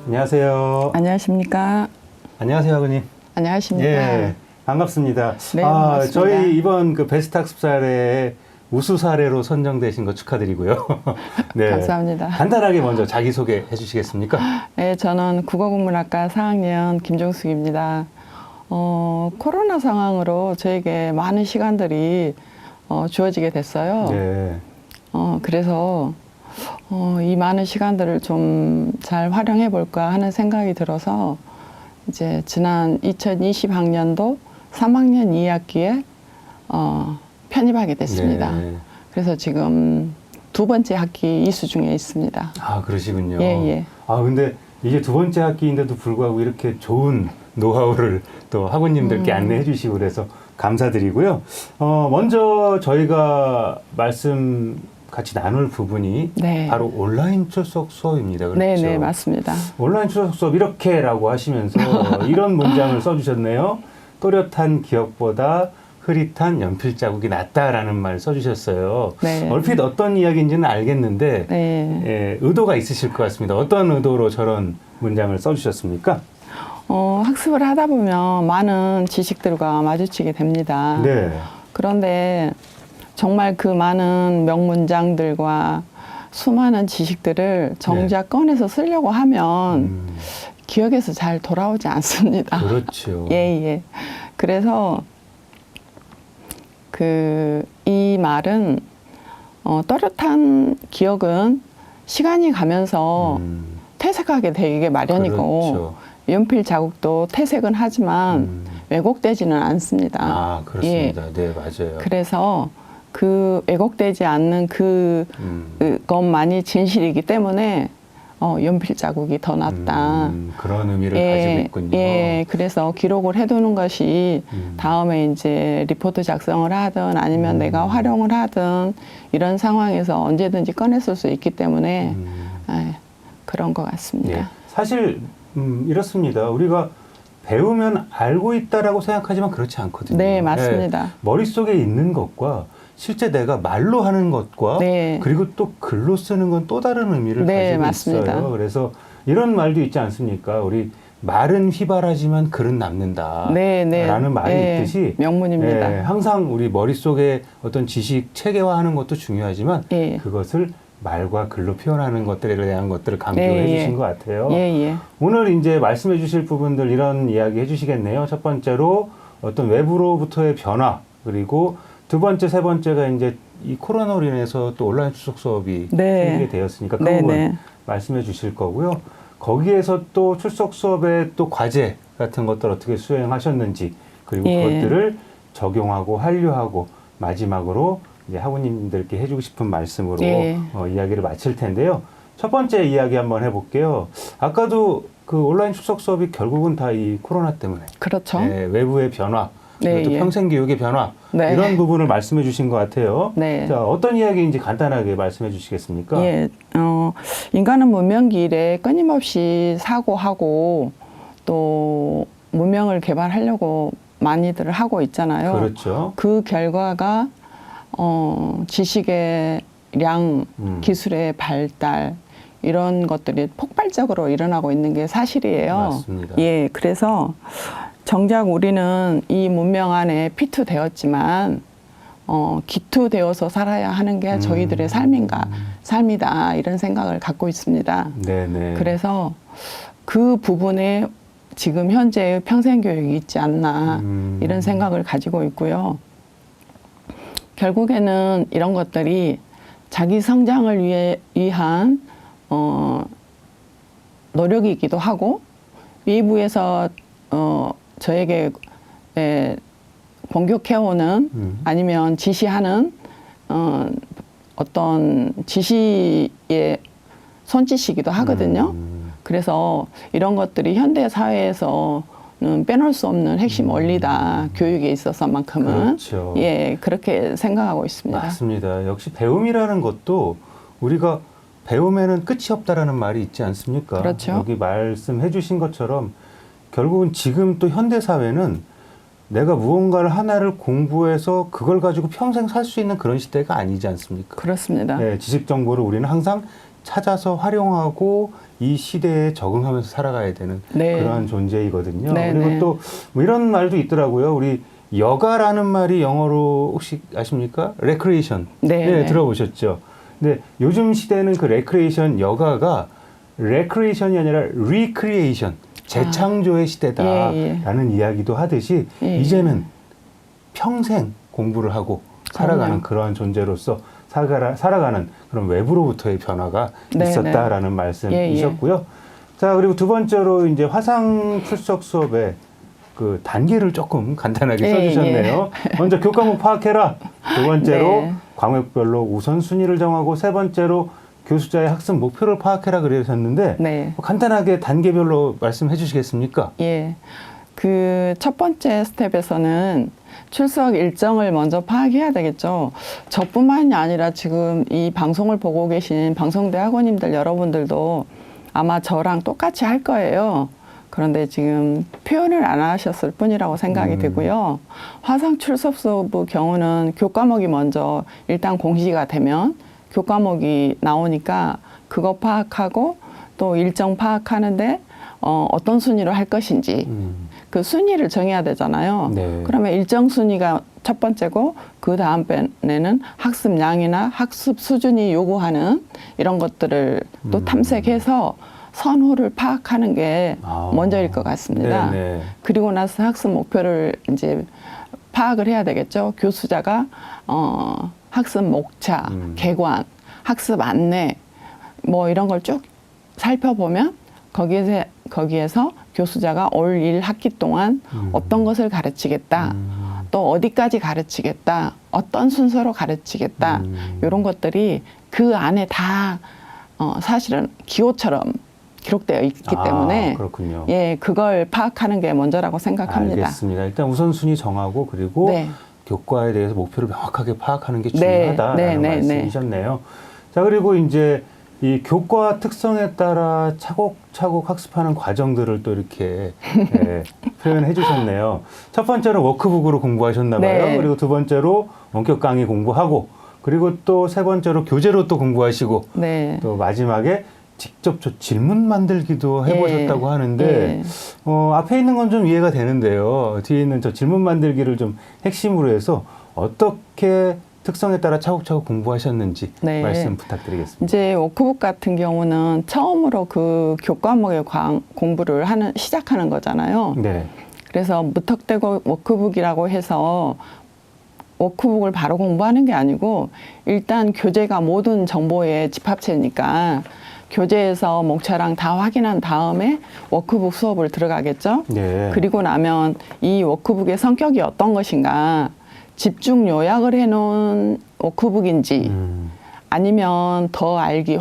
안녕하세요. 안녕하십니까? 안녕하세요, 학우님. 안녕하십니까? 예, 반갑습니다. 네, 반갑습니다. 저희 이번 그 베스트 학습 사례 우수 사례로 선정되신 거 축하드리고요. 네. 감사합니다. 간단하게 먼저 자기소개 해주시겠습니까? 네, 저는 국어국문학과 4학년 김종숙입니다. 코로나 상황으로 저에게 많은 시간들이 주어지게 됐어요. 네. 그래서 이 많은 시간들을 좀 잘 활용해 볼까 하는 생각이 들어서 이제 지난 2020학년도 3학년 2학기에 편입하게 됐습니다. 네. 그래서 지금 두 번째 학기 이수 중에 있습니다. 아, 그러시군요. 예, 예. 근데 이게 두 번째 학기인데도 불구하고 이렇게 좋은 노하우를 또 학우님들께 안내해 주시고 그래서 감사드리고요. 먼저 저희가 같이 나눌 부분이 네. 바로 온라인 출석 수업입니다. 그렇죠? 네, 네, 맞습니다. 온라인 출석 수업 이렇게라고 하시면서 이런 문장을 써주셨네요. 또렷한 기억보다 흐릿한 연필 자국이 낫다라는 말 써주셨어요. 네. 얼핏 어떤 이야기인지는 알겠는데 네. 예, 의도가 있으실 것 같습니다. 어떤 의도로 저런 문장을 써주셨습니까? 학습을 하다 보면 많은 지식들과 마주치게 됩니다. 네. 그런데 정말 그 많은 명문장들과 수많은 지식들을 정작 꺼내서 쓰려고 하면 기억에서 잘 돌아오지 않습니다. 그렇죠. 예, 예. 그래서 이 말은 또렷한 기억은 시간이 가면서 퇴색하게 되게 마련이고 그렇죠. 연필 자국도 퇴색은 하지만 왜곡되지는 않습니다. 아, 그렇습니다. 예. 네, 맞아요. 그래서 그 왜곡되지 않는 그것만이 진실이기 때문에 연필 자국이 더 낫다. 그런 의미를 예, 가지고 있군요. 예, 그래서 기록을 해두는 것이 다음에 이제 리포트 작성을 하든 아니면 내가 활용을 하든 이런 상황에서 언제든지 꺼냈을 수 있기 때문에 그런 것 같습니다. 예. 사실 이렇습니다. 우리가 배우면 알고 있다라고 생각하지만 그렇지 않거든요. 네, 맞습니다. 예, 머릿속에 있는 것과 실제 내가 말로 하는 것과 네. 그리고 또 글로 쓰는 건 또 다른 의미를 네, 가지고 맞습니다. 있어요. 그래서 이런 말도 있지 않습니까? 우리 말은 휘발하지만 글은 남는다. 네, 네. 라는 말이 예, 있듯이 명문입니다. 예, 항상 우리 머릿속에 어떤 지식 체계화하는 것도 중요하지만 예. 그것을 말과 글로 표현하는 것들에 대한 것들을 강조해 네, 예. 주신 것 같아요. 예, 예. 오늘 이제 말씀해 주실 부분들 이런 이야기 해 주시겠네요. 첫 번째로 어떤 외부로부터의 변화, 그리고 두 번째, 세 번째가 이제 이 코로나로 인해서 또 온라인 출석 수업이 네. 생기게 되었으니까 그 네, 부분 네. 말씀해 주실 거고요. 거기에서 또 출석 수업의 또 과제 같은 것들 어떻게 수행하셨는지, 그리고 예. 그것들을 적용하고 한류하고 마지막으로 이제 학우님들께 해주고 싶은 말씀으로 예. 이야기를 마칠 텐데요. 첫 번째 이야기 한번 해볼게요. 아까도 그 온라인 출석 수업이 결국은 다 이 코로나 때문에 그렇죠. 외부의 변화, 네, 또 예. 평생교육의 변화 네. 이런 부분을 말씀해 주신 것 같아요. 네. 자, 어떤 이야기인지 간단하게 말씀해 주시겠습니까? 예, 인간은 문명기 이래 끊임없이 사고하고 또 문명을 개발하려고 많이들 하고 있잖아요. 그렇죠. 그 결과가 지식의 량, 기술의 발달 이런 것들이 폭발적으로 일어나고 있는 게 사실이에요. 맞습니다. 예, 그래서 정작 우리는 이 문명 안에 피투되었지만 기투되어서 살아야 하는 게 저희들의 삶이다 이런 생각을 갖고 있습니다. 네네. 그래서 그 부분에 지금 현재의 평생교육이 있지 않나 이런 생각을 가지고 있고요. 결국에는 이런 것들이 자기 성장을 위한 노력이기도 하고 외부에서 저에게 공격해오는 아니면 지시하는 어떤 지시의 손짓이기도 하거든요. 그래서 이런 것들이 현대 사회에서는 빼놓을 수 없는 핵심 원리다. 교육에 있어서만큼은. 그렇죠. 예, 그렇게 생각하고 있습니다. 맞습니다. 역시 배움이라는 것도 우리가 배움에는 끝이 없다라는 말이 있지 않습니까? 그렇죠. 여기 말씀해 주신 것처럼 결국은 지금 또 현대 사회는 내가 무언가를 하나를 공부해서 그걸 가지고 평생 살 수 있는 그런 시대가 아니지 않습니까? 그렇습니다. 네, 지식 정보를 우리는 항상 찾아서 활용하고 이 시대에 적응하면서 살아가야 되는 네. 그러한 존재이거든요. 네, 그리고 네. 또 뭐 이런 말도 있더라고요. 우리 여가라는 말이 영어로 혹시 아십니까? 레크레이션. 네, 네. 들어보셨죠? 근데 요즘 시대는 그 레크레이션 여가가 레크레이션이 아니라 리크리에이션, 재창조의 시대다라는 이야기도 하듯이 예. 이제는 평생 공부를 하고 살아가는 그럼요. 그러한 존재로서 살아가는 그런 외부로부터의 변화가 네, 있었다라는 말씀이셨고요. 자, 그리고 두 번째로 이제 화상 출석 수업에 그 단계를 조금 간단하게 예, 써주셨네요. 먼저 교과목 파악해라. 두 번째로 네. 과목별로 우선순위를 정하고 세 번째로 교수자의 학습 목표를 파악해라 그러셨는데 네. 간단하게 단계별로 말씀해 주시겠습니까? 예. 그 첫 번째 스텝에서는 출석 일정을 먼저 파악해야 되겠죠. 저뿐만이 아니라 지금 이 방송을 보고 계신 방송대 학원님들 여러분들도 아마 저랑 똑같이 할 거예요. 그런데 지금 표현을 안 하셨을 뿐이라고 생각이 들고요. 화상 출석 수업의 경우는 교과목이 먼저 일단 공시가 되면 교과목이 나오니까 그거 파악하고 또 일정 파악하는데 어떤 순위로 할 것인지 그 순위를 정해야 되잖아요. 네. 그러면 일정 순위가 첫 번째고 그 다음에는 학습량이나 학습 수준이 요구하는 이런 것들을 또 탐색해서 선호를 파악하는 게 먼저일 것 같습니다. 네네. 그리고 나서 학습 목표를 이제 파악을 해야 되겠죠. 교수자가 학습 목차, 개관, 학습 안내 뭐 이런 걸 쭉 살펴보면 거기에서 교수자가 올 1학기 동안 어떤 것을 가르치겠다. 또 어디까지 가르치겠다. 어떤 순서로 가르치겠다. 이런 것들이 그 안에 다 사실은 기호처럼 기록되어 있기 때문에 그렇군요. 예, 그걸 파악하는 게 먼저라고 생각합니다. 알겠습니다. 일단 우선순위 정하고 그리고 네. 교과에 대해서 목표를 명확하게 파악하는 게 네, 중요하다라는 네, 말씀이셨네요. 자, 그리고 이제 이 교과 특성에 따라 차곡차곡 학습하는 과정들을 또 이렇게 표현해 주셨네요. 첫 번째로 워크북으로 공부하셨나 봐요. 네. 그리고 두 번째로 원격 강의 공부하고 그리고 또 세 번째로 교재로 또 공부하시고 네. 또 마지막에 직접 저 질문 만들기도 해보셨다고 예. 하는데 예. 앞에 있는 건 좀 이해가 되는데요. 뒤에 있는 저 질문 만들기를 좀 핵심으로 해서 어떻게 특성에 따라 차곡차곡 공부하셨는지 네. 말씀 부탁드리겠습니다. 이제 워크북 같은 경우는 처음으로 그 교과목의 공부를 시작하는 거잖아요. 네. 그래서 무턱대고 워크북이라고 해서 워크북을 바로 공부하는 게 아니고 일단 교재가 모든 정보의 집합체니까 교재에서 목차랑 다 확인한 다음에 워크북 수업을 들어가겠죠. 네. 그리고 나면 이 워크북의 성격이 어떤 것인가 집중 요약을 해놓은 워크북인지 아니면 더 알기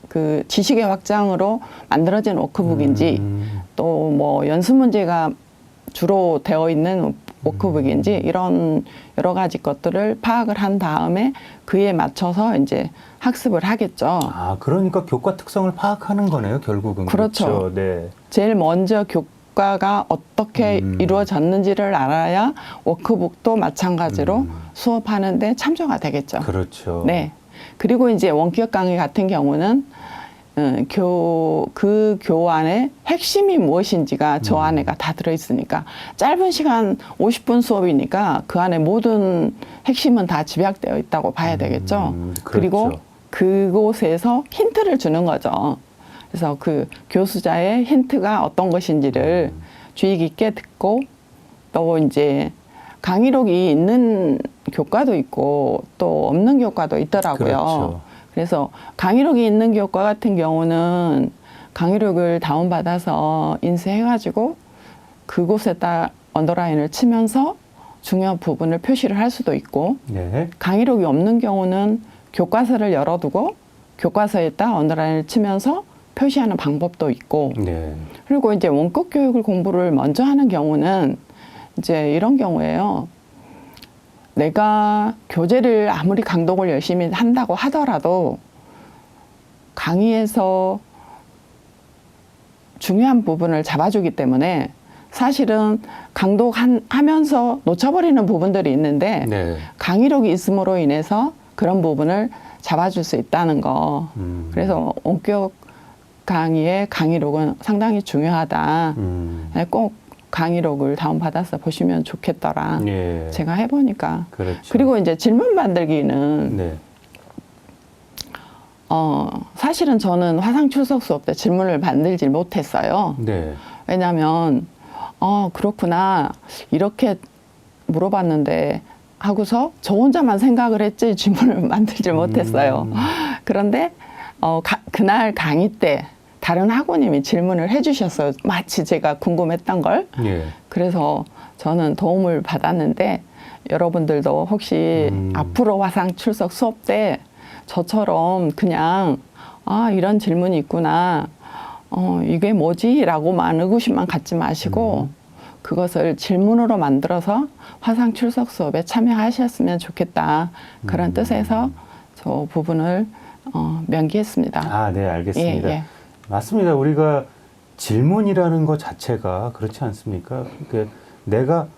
그 지식의 확장으로 만들어진 워크북인지 또 뭐 연습 문제가 주로 되어 있는 워크북인지 이런 여러 가지 것들을 파악을 한 다음에 그에 맞춰서 이제 학습을 하겠죠. 그러니까 교과 특성을 파악하는 거네요, 결국은. 그렇죠. 네. 제일 먼저 교과가 어떻게 이루어졌는지를 알아야 워크북도 마찬가지로 수업하는데 참조가 되겠죠. 그렇죠. 네. 그리고 이제 원격 강의 같은 경우는 그 교환의 핵심이 무엇인지가 저 안에가 다 들어있으니까 짧은 시간 50분 수업이니까 그 안에 모든 핵심은 다 집약되어 있다고 봐야 되겠죠. 그렇죠. 그리고 그곳에서 힌트를 주는 거죠. 그래서 그 교수자의 힌트가 어떤 것인지를 주의 깊게 듣고 또 이제 강의록이 있는 교과도 있고 또 없는 교과도 있더라고요. 그렇죠. 그래서 강의록이 있는 교과 같은 경우는 강의록을 다운받아서 인쇄해가지고 그곳에다 언더라인을 치면서 중요한 부분을 표시를 할 수도 있고 네. 강의록이 없는 경우는 교과서를 열어두고 교과서에다 언더라인을 치면서 표시하는 방법도 있고 네. 그리고 이제 원격 교육을 공부를 먼저 하는 경우는 이제 이런 경우예요. 내가 교재를 아무리 강독을 열심히 한다고 하더라도 강의에서 중요한 부분을 잡아주기 때문에 사실은 강독하면서 놓쳐버리는 부분들이 있는데 네. 강의록이 있음으로 인해서 그런 부분을 잡아줄 수 있다는 거. 그래서 원격 강의의 강의록은 상당히 중요하다. 꼭 강의록을 다운받아서 보시면 좋겠더라. 예. 제가 해보니까. 그렇죠. 그리고 이제 질문 만들기는 네. 사실은 저는 화상 출석 수업 때 질문을 만들질 못했어요. 네. 왜냐하면 그렇구나 이렇게 물어봤는데 하고서 저 혼자만 생각을 했지 질문을 만들질 못했어요. 그런데 그날 강의 때 다른 학우님이 질문을 해주셨어요. 마치 제가 궁금했던 걸. 예. 그래서 저는 도움을 받았는데 여러분들도 혹시 앞으로 화상 출석 수업 때 저처럼 그냥 이런 질문이 있구나. 이게 뭐지? 라고만 의구심만 갖지 마시고 그것을 질문으로 만들어서 화상 출석 수업에 참여하셨으면 좋겠다. 그런 뜻에서 저 부분을 명기했습니다. 아, 네, 알겠습니다. 예, 예. 맞습니다. 우리가 질문이라는 것 자체가 그렇지 않습니까? 그러니까 내가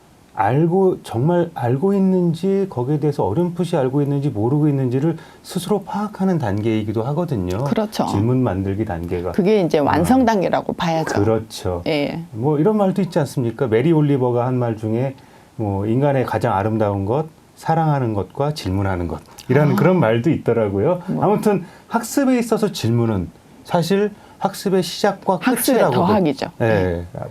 정말 알고 있는지, 거기에 대해서 어렴풋이 알고 있는지 모르고 있는지를 스스로 파악하는 단계이기도 하거든요. 그렇죠. 질문 만들기 단계가. 그게 이제 완성 단계라고 봐야죠. 그렇죠. 예. 뭐 이런 말도 있지 않습니까? 메리 올리버가 한 말 중에 뭐 인간의 가장 아름다운 것, 사랑하는 것과 질문하는 것. 이라는 그런 말도 있더라고요. 아무튼 학습에 있어서 질문은 사실 학습의 시작과 학습의 끝이라고 더하기죠.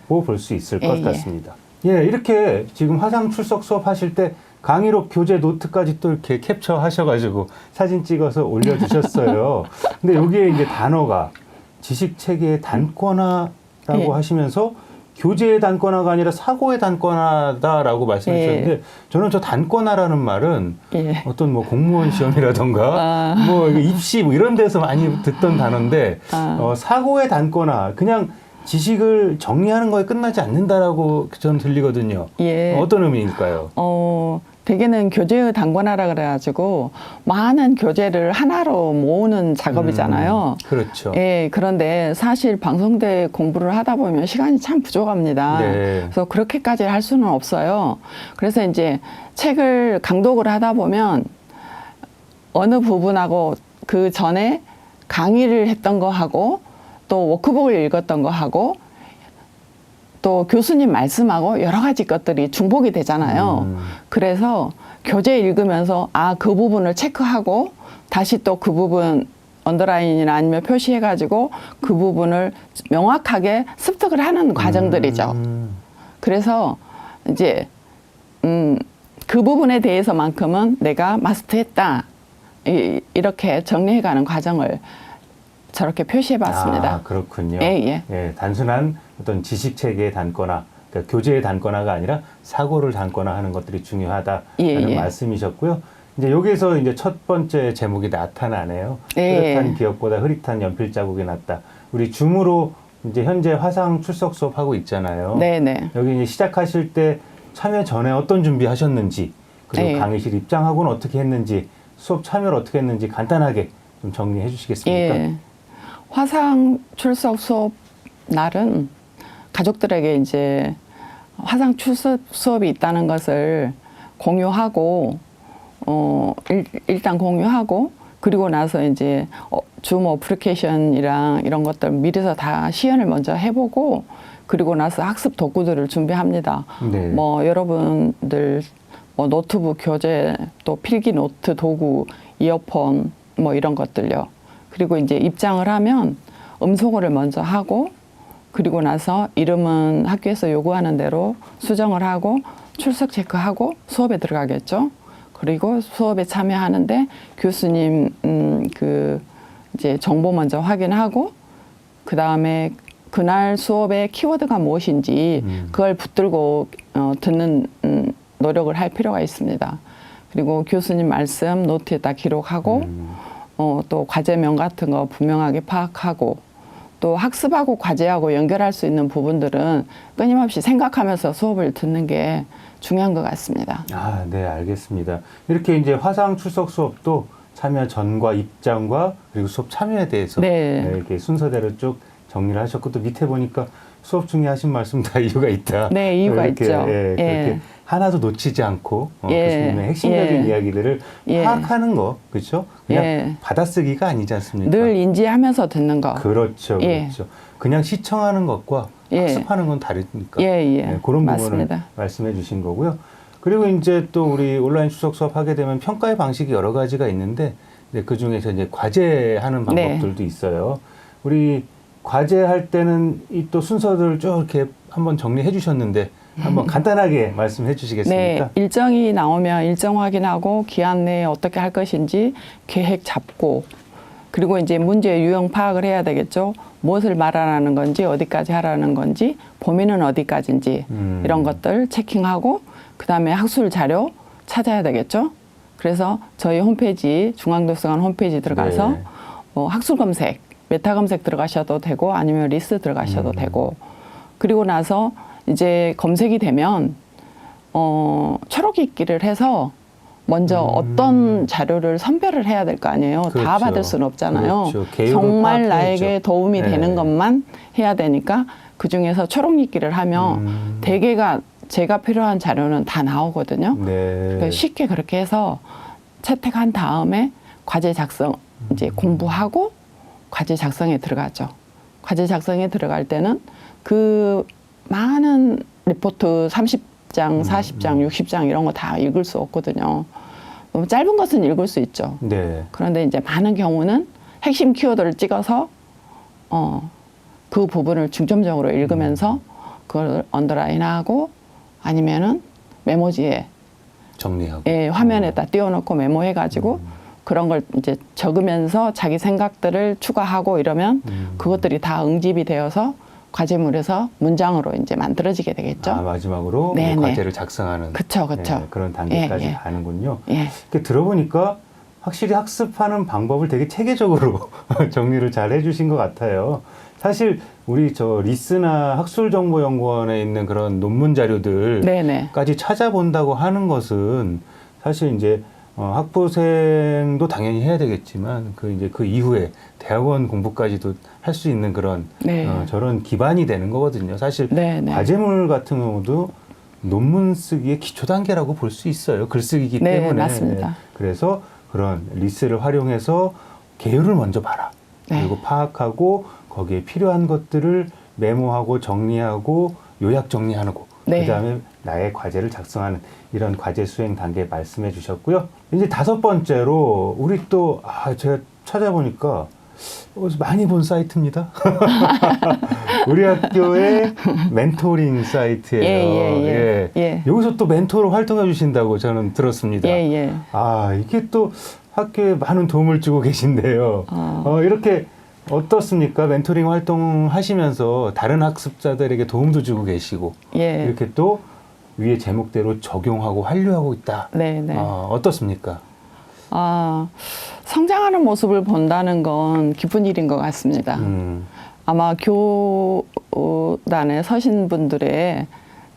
볼 수 있을 것 예. 같습니다. 예, 이렇게 지금 화상 출석 수업 하실 때 강의록 교재 노트까지 또 이렇게 캡처하셔가지고 사진 찍어서 올려주셨어요. 근데 여기에 이제 단어가 지식 체계의 단권화라고 예. 하시면서 교재의 단권화가 아니라 사고의 단권화다라고 말씀해 주셨는데 저는 저 단권화라는 말은 예. 어떤 뭐 공무원 시험이라던가 뭐 입시 뭐 이런 데서 많이 듣던 단어인데 사고의 단권화 그냥 지식을 정리하는 거에 끝나지 않는다라고 저는 들리거든요. 예. 어떤 의미일까요? 대개는 교재의 단권화라 그래가지고 많은 교재를 하나로 모으는 작업이잖아요. 그렇죠. 예, 그런데 사실 방송대 공부를 하다 보면 시간이 참 부족합니다. 네. 그래서 그렇게까지 할 수는 없어요. 그래서 이제 책을 강독을 하다 보면 어느 부분하고 그 전에 강의를 했던 거 하고 또 워크북을 읽었던 거 하고 또 교수님 말씀하고 여러 가지 것들이 중복이 되잖아요. 그래서 교재 읽으면서 그 부분을 체크하고 다시 또 그 부분 언더라인이나 아니면 표시해가지고 그 부분을 명확하게 습득을 하는 과정들이죠. 그래서 이제 그 부분에 대해서만큼은 내가 마스터했다. 이렇게 정리해가는 과정을 저렇게 표시해봤습니다. 그렇군요. 예. 예, 단순한 어떤 지식 체계의 단권화, 그러니까 교재의 단권화가 아니라 사고를 단권화하는 것들이 중요하다라는 말씀이셨고요. 이제 여기서 이제 첫 번째 제목이 나타나네요. 흐릿한 기억보다 흐릿한 연필 자국이 낫다. 우리 줌으로 이제 현재 화상 출석 수업 하고 있잖아요. 네네. 여기 이제 시작하실 때 참여 전에 어떤 준비하셨는지, 그리고 강의실 입장하고는 어떻게 했는지, 수업 참여를 어떻게 했는지 간단하게 좀 정리해 주시겠습니까? 예. 화상 출석 수업 날은 가족들에게 이제 화상 출석 수업이 있다는 것을 공유하고, 일단 공유하고, 그리고 나서 이제 줌 어플리케이션이랑 이런 것들 미리서 다 시연을 먼저 해보고, 그리고 나서 학습 도구들을 준비합니다. 네. 뭐 여러분들 뭐 노트북 교재, 또 필기 노트 도구, 이어폰 뭐 이런 것들요. 그리고 이제 입장을 하면 음소거를 먼저 하고 그리고 나서 이름은 학교에서 요구하는 대로 수정을 하고 출석 체크하고 수업에 들어가겠죠. 그리고 수업에 참여하는데 교수님 그 이제 정보 먼저 확인하고 그 다음에 그날 수업의 키워드가 무엇인지 그걸 붙들고 듣는 노력을 할 필요가 있습니다. 그리고 교수님 말씀 노트에다 기록하고 또 과제명 같은 거 분명하게 파악하고 또 학습하고 과제하고 연결할 수 있는 부분들은 끊임없이 생각하면서 수업을 듣는 게 중요한 것 같습니다. 네, 알겠습니다. 이렇게 이제 화상 출석 수업도 참여 전과 입장과 그리고 수업 참여에 대해서 이렇게 순서대로 쭉 정리를 하셨고 또 밑에 보니까 수업 중에 하신 말씀 다 이유가 있다. 네, 이유가 이렇게, 있죠. 예, 그렇게 예. 하나도 놓치지 않고 예. 교수님의 핵심적인 예. 이야기들을 예. 파악하는 거, 그렇죠? 그냥 예. 받아쓰기가 아니지 않습니까? 늘 인지하면서 듣는 거. 그렇죠, 예. 그렇죠. 그냥 시청하는 것과 예. 학습하는 건 다르니까. 예, 예. 네, 그런 부분을 맞습니다. 말씀해 주신 거고요. 그리고 이제 또 우리 온라인 추석 수업 하게 되면 평가의 방식이 여러 가지가 있는데 그 중에서 이제 과제하는 방법들도 있어요. 우리 과제할 때는 이 또 순서들을 쭉 이렇게 한번 정리해 주셨는데 한번 간단하게 말씀해 주시겠습니까? 네, 일정이 나오면 일정 확인하고 기한 내에 어떻게 할 것인지 계획 잡고 그리고 이제 문제 유형 파악을 해야 되겠죠. 무엇을 말하라는 건지 어디까지 하라는 건지 범위는 어디까지인지 이런 것들 체킹하고 그다음에 학술 자료 찾아야 되겠죠. 그래서 저희 홈페이지 중앙도서관 홈페이지 들어가서 네. 학술 검색, 메타 검색 들어가셔도 되고 아니면 리스트 들어가셔도 되고 그리고 나서 이제 검색이 되면 초록 읽기를 해서 먼저 어떤 자료를 선별을 해야 될 거 아니에요. 다 그렇죠. 받을 수는 없잖아요. 그렇죠. 정말 파악해야죠. 나에게 도움이 네. 되는 것만 해야 되니까 그중에서 초록 읽기를 하면 대개가 제가 필요한 자료는 다 나오거든요. 네. 그러니까 쉽게 그렇게 해서 채택한 다음에 과제 작성 이제 공부하고 과제 작성에 들어가죠. 과제 작성에 들어갈 때는 그 많은 리포트 30장, 40장, 60장 이런 거 다 읽을 수 없거든요. 너무 짧은 것은 읽을 수 있죠. 네. 그런데 이제 많은 경우는 핵심 키워드를 찍어서 그 부분을 중점적으로 읽으면서 그걸 언더라인하고 아니면은 메모지에 정리하고. 화면에다 띄워놓고 메모해가지고 그런 걸 이제 적으면서 자기 생각들을 추가하고 이러면 그것들이 다 응집이 되어서 과제물에서 문장으로 이제 만들어지게 되겠죠. 아, 마지막으로 네, 뭐 네. 과제를 작성하는 그쵸. 그런 단계까지 예, 예. 가는군요. 예. 이렇게 들어보니까 확실히 학습하는 방법을 되게 체계적으로 정리를 잘 해주신 것 같아요. 사실 우리 저 리스나 학술정보연구원에 있는 그런 논문 자료들까지 네네. 찾아본다고 하는 것은 사실 이제 학부생도 당연히 해야 되겠지만 그 이후에 대학원 공부까지도 할 수 있는 그런 네. 저런 기반이 되는 거거든요. 사실 네네. 과제물 같은 경우도 논문 쓰기의 기초 단계라고 볼 수 있어요. 글쓰기이기 네, 때문에. 맞습니다. 그래서 그런 리스를 활용해서 계율을 먼저 봐라. 네. 그리고 파악하고 거기에 필요한 것들을 메모하고 정리하고 요약 정리하고 네. 그다음에 나의 과제를 작성하는 이런 과제 수행 단계 말씀해 주셨고요. 이제 5번째로 우리 또 제가 찾아보니까 많이 본 사이트입니다. 우리 학교의 멘토링 사이트예요. 예. 여기서 또 멘토로 활동해 주신다고 저는 들었습니다. 예. 이게 또 학교에 많은 도움을 주고 계신데요. 이렇게 어떻습니까? 멘토링 활동하시면서 다른 학습자들에게 도움도 주고 계시고 예. 이렇게 또 위의 제목대로 적용하고 활용하고 있다. 네네. 어떻습니까? 성장하는 모습을 본다는 건 기쁜 일인 것 같습니다. 아마 교단에 서신 분들의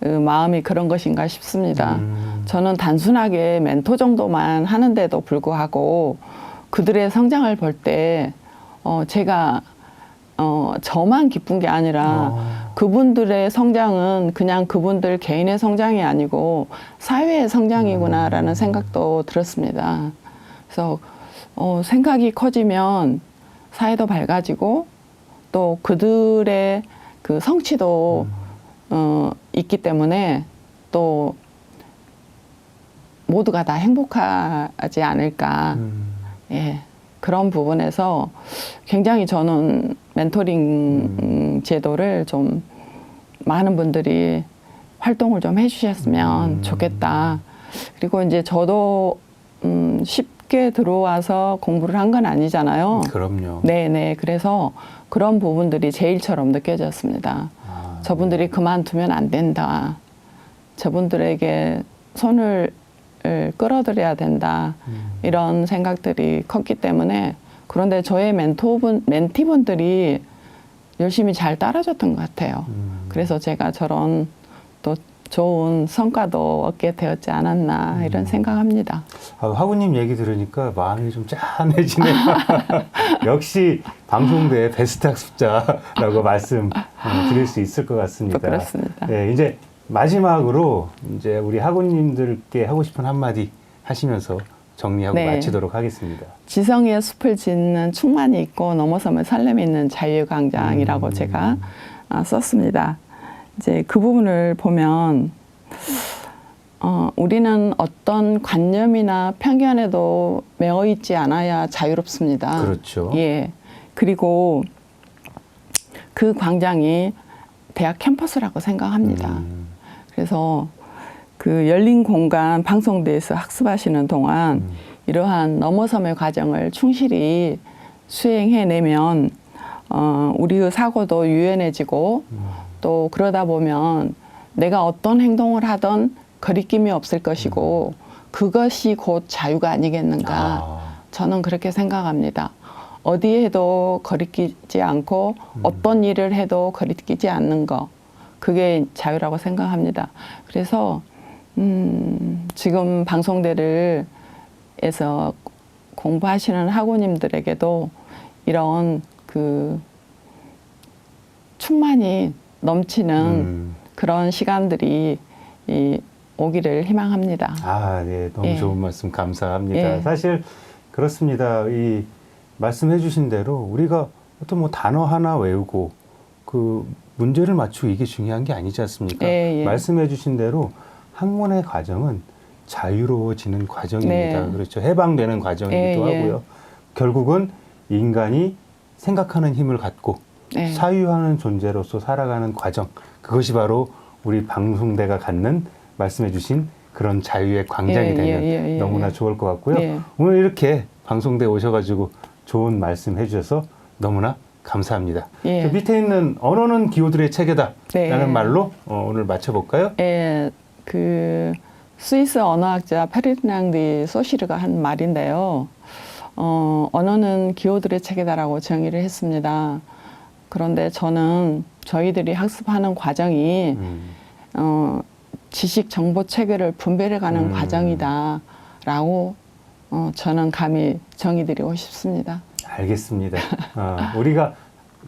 그 마음이 그런 것인가 싶습니다. 저는 단순하게 멘토 정도만 하는데도 불구하고 그들의 성장을 볼 때 제가 저만 기쁜 게 아니라 그분들의 성장은 그냥 그분들 개인의 성장이 아니고 사회의 성장이구나라는 생각도 들었습니다. 그래서 생각이 커지면 사회도 밝아지고 또 그들의 그 성취도 있기 때문에 또 모두가 다 행복하지 않을까. 예. 그런 부분에서 굉장히 저는 멘토링 제도를 좀 많은 분들이 활동을 좀 해주셨으면 좋겠다. 그리고 이제 저도 쉽게 들어와서 공부를 한 건 아니잖아요. 그럼요. 네네. 그래서 그런 부분들이 제일처럼 느껴졌습니다. 저분들이 그만두면 안 된다. 저분들에게 손을 끌어들여야 된다. 이런 생각들이 컸기 때문에 그런데 저의 멘티분들이 열심히 잘 따라줬던 것 같아요. 그래서 제가 저런 또 좋은 성과도 얻게 되었지 않았나 이런 생각합니다. 하구님 얘기 들으니까 마음이 좀 짠해지네요. 역시 방송대의 베스트 학습자라고 말씀 드릴 수 있을 것 같습니다. 그렇습니다. 네, 이제 마지막으로 이제 우리 하구님들께 하고 싶은 한마디 하시면서 정리하고 네. 마치도록 하겠습니다. 지성의 숲을 짓는 충만이 있고 넘어서면 설렘이 있는 자유광장이라고 제가 썼습니다. 이제 그 부분을 보면 우리는 어떤 관념이나 편견에도 매어 있지 않아야 자유롭습니다. 그렇죠. 예. 그리고 그 광장이 대학 캠퍼스라고 생각합니다. 그래서 그 열린 공간 방송대에서 학습하시는 동안 이러한 넘어섬의 과정을 충실히 수행해내면 우리의 사고도 유연해지고 또 그러다 보면 내가 어떤 행동을 하던 거리낌이 없을 것이고 그것이 곧 자유가 아니겠는가. 저는 그렇게 생각합니다. 어디에 해도 거리끼지 않고 어떤 일을 해도 거리끼지 않는 거. 그게 자유라고 생각합니다. 그래서 지금 방송대를 에서 공부하시는 학우님들에게도 이런 그 충만이 넘치는 그런 시간들이 오기를 희망합니다. 네, 너무 예. 좋은 말씀 감사합니다. 예. 사실 그렇습니다. 이 말씀해주신 대로 우리가 어떤 뭐 단어 하나 외우고 그 문제를 맞추고 이게 중요한 게 아니지 않습니까? 예. 말씀해주신 대로 학문의 과정은 자유로워지는 과정입니다. 네. 그렇죠. 해방되는 과정이기도 예. 하고요. 결국은 인간이 생각하는 힘을 갖고 네. 사유하는 존재로서 살아가는 과정. 그것이 바로 우리 방송대가 갖는 말씀해주신 그런 자유의 광장이 되면 너무나 좋을 것 같고요. 예. 오늘 이렇게 방송대 오셔가지고 좋은 말씀 해주셔서 너무나 감사합니다. 예. 저 밑에 있는 언어는 기호들의 체계다 네. 라는 말로 오늘 마쳐볼까요? 예, 그 스위스 언어학자 페르디낭드 소시르가 한 말인데요. 언어는 기호들의 체계다라고 정의를 했습니다. 그런데 저는 저희들이 학습하는 과정이 지식 정보 체계를 분별해가는 과정이다라고 저는 감히 정의드리고 싶습니다. 알겠습니다. 우리가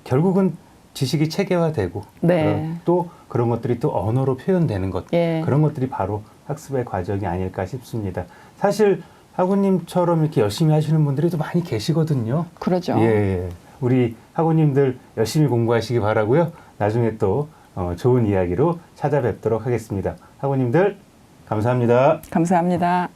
결국은 지식이 체계화되고 네. 또 그런 것들이 또 언어로 표현되는 것 예. 그런 것들이 바로 학습의 과정이 아닐까 싶습니다. 사실 학우님처럼 이렇게 열심히 하시는 분들이 또 많이 계시거든요. 그러죠. 예, 우리 학우님들 열심히 공부하시기 바라고요. 나중에 또 좋은 이야기로 찾아뵙도록 하겠습니다. 학우님들 감사합니다. 감사합니다.